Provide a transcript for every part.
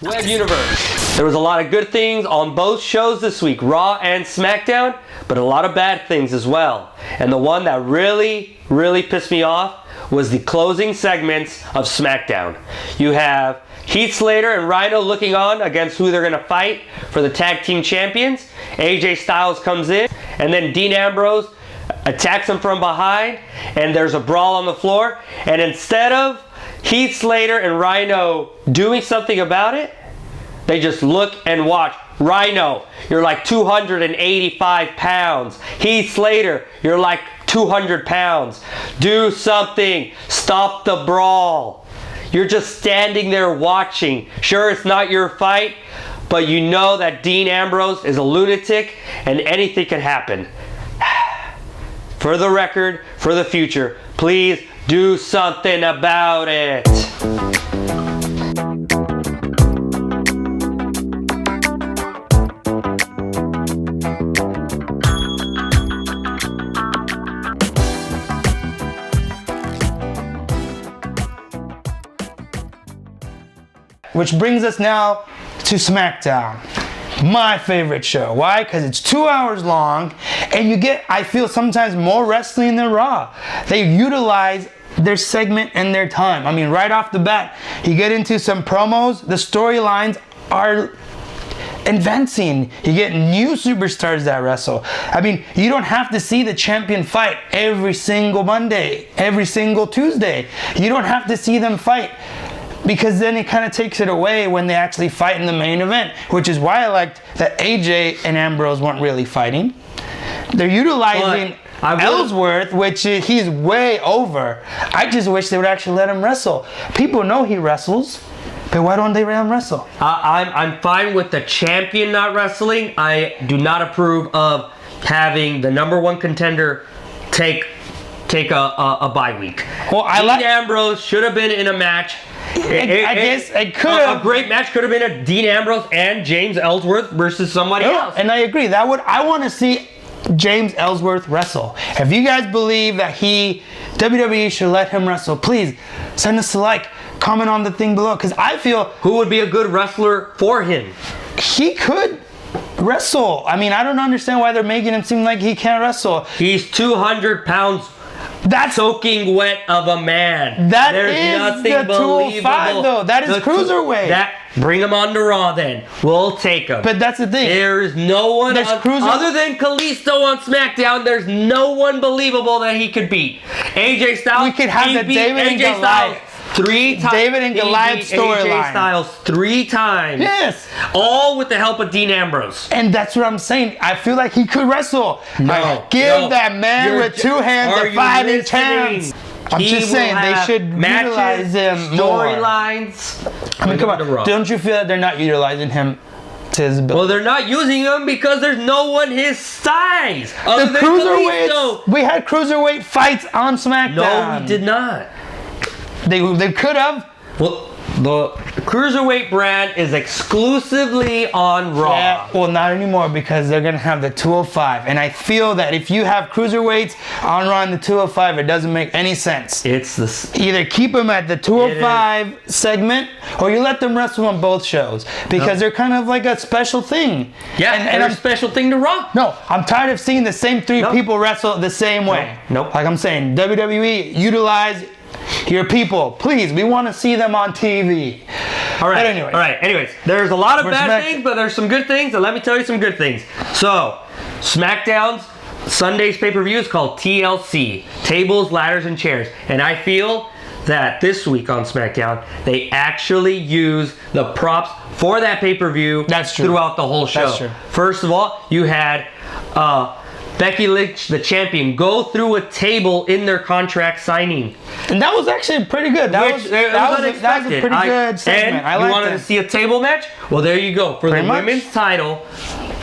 Web Universe. There was a lot of good things on both shows this week, Raw and Smackdown, but a lot of bad things as well. And the one that really pissed me off was the closing segments of Smackdown. You have Heath Slater and Rhino looking on against who they're going to fight for the tag team champions. AJ Styles comes in, and then Dean Ambrose attacks him from behind, and there's a brawl on the floor. And instead of Heath Slater and Rhino doing something about it, they just look and watch. Rhino, you're like 285 pounds. Heath Slater, you're like 200 pounds. Do something. Stop the brawl. You're just standing there watching. Sure, it's not your fight, but you know that Dean Ambrose is a lunatic and anything can happen. For the record, for the future, please do something about it. Which brings us now to Smackdown. My favorite show. Why? Because it's 2 hours long and you get, I feel, sometimes more wrestling than Raw. They utilize their segment and their time. I mean, right off the bat, you get into some promos, the storylines are advancing. You get new superstars that wrestle. I mean, you don't have to see the champion fight every single Monday, every single Tuesday. You don't have to see them fight, because then it kind of takes it away when they actually fight in the main event, which is why I liked that AJ and Ambrose weren't really fighting. They're utilizing Ellsworth, which he's way over. I just wish they would actually let him wrestle. People know he wrestles, but why don't they let him wrestle? I'm fine with the champion not wrestling. I do not approve of having the number one contender take a bye week. Well, Dean Ambrose should have been in a match. I guess it could have. A great match could have been a Dean Ambrose and James Ellsworth versus somebody else. And I agree. I want to see James Ellsworth wrestle. If you guys believe that WWE should let him wrestle, please send us a like, comment on the thing below, because I feel who would be a good wrestler for him. He could wrestle. I mean, I don't understand why they're making him seem like he can't wrestle. He's 200 pounds. That's soaking wet of a man. There's nothing the 205 though. That is cruiserweight. Bring him on to Raw then. We'll take him. But that's the thing. There's no one other than Kalisto on SmackDown. There's no one believable that he could beat. AJ Styles. We could have the David and Goliath. 3 times. David and Goliath storyline. AJ Styles 3 times. Yes. All with the help of Dean Ambrose. And that's what I'm saying. I feel like he could wrestle. Give that man with 2 hands a fighting chance. I'm just saying they should utilize him more. Storylines. I mean, come on. Don't you feel that they're not utilizing him to his ability? Well, they're not using him because there's no one his size. Other than Kalisto. We had cruiserweight fights on SmackDown. No, we did not. They could have. Well, the cruiserweight brand is exclusively on Raw. Yeah, well, not anymore, because they're going to have the 205. And I feel that if you have cruiserweights on Raw and the 205, it doesn't make any sense. Either keep them at the 205 segment, or you let them wrestle on both shows, because they're kind of like a special thing. Yeah, and a special thing to Raw. No, I'm tired of seeing the same 3 people wrestle the same way. Nope. Like I'm saying, WWE, utilize your people, please. We want to see them on TV. All right. Anyways, there's a lot of bad things, but there's some good things, and let me tell you some good things. So, SmackDown's Sunday's pay-per-view is called TLC, Tables, Ladders, and Chairs, and I feel that this week on SmackDown they actually use the props for that pay-per-view. That's true. Throughout the whole show. That's true. First of all, you had Becky Lynch, the champion, go through a table in their contract signing. And that was actually pretty good. That was a pretty good segment. And you wanted to see a table match? Well, there you go. For the women's title,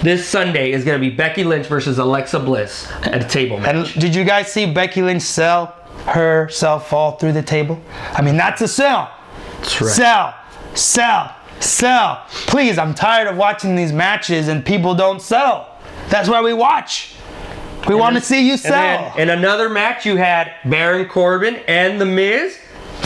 this Sunday is going to be Becky Lynch versus Alexa Bliss at a table match. And did you guys see Becky Lynch sell herself fall through the table? I mean, that's a sell. That's right. Sell. Please, I'm tired of watching these matches and people don't sell. That's why we watch. We want to see you sell. In another match, you had Baron Corbin and The Miz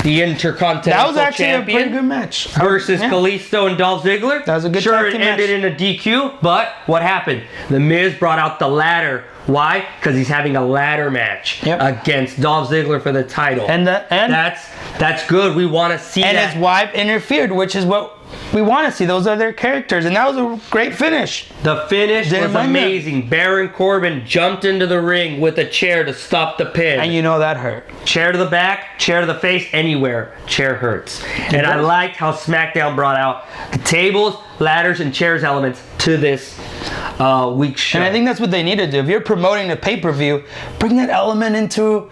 the Intercontinental That was actually Champion, a pretty good match. versus Kalisto and Dolph Ziggler. That was a good Sure, tag it team ended match. in a DQ, but what happened? The Miz brought out the ladder. Why? Because he's having a ladder match against Dolph Ziggler for the title. And that's good. We want to see and that. his wife interfered, which is what we want to see. Those are their characters, and that was a great finish. The finish Didn't was mind that. amazing. Baron Corbin jumped into the ring with a chair to stop the pin. And you know that hurt. Chair to the back, chair to the face, anywhere. Chair hurts. And I liked how SmackDown brought out the tables, ladders, and chairs elements to this week's show. And I think that's what they need to do. If you're promoting a pay-per-view, bring that element into,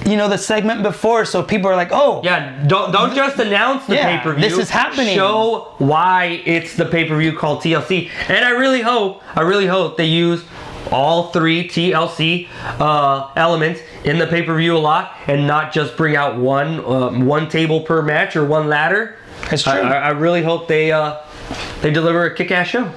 the segment before, so people are like, oh. Yeah, don't just announce the pay-per-view. This is happening. Show why it's the pay-per-view called TLC. And I really hope they use all 3 TLC elements in the pay-per-view a lot, and not just bring out one table per match or one ladder. It's true. I really hope they deliver a kick-ass show.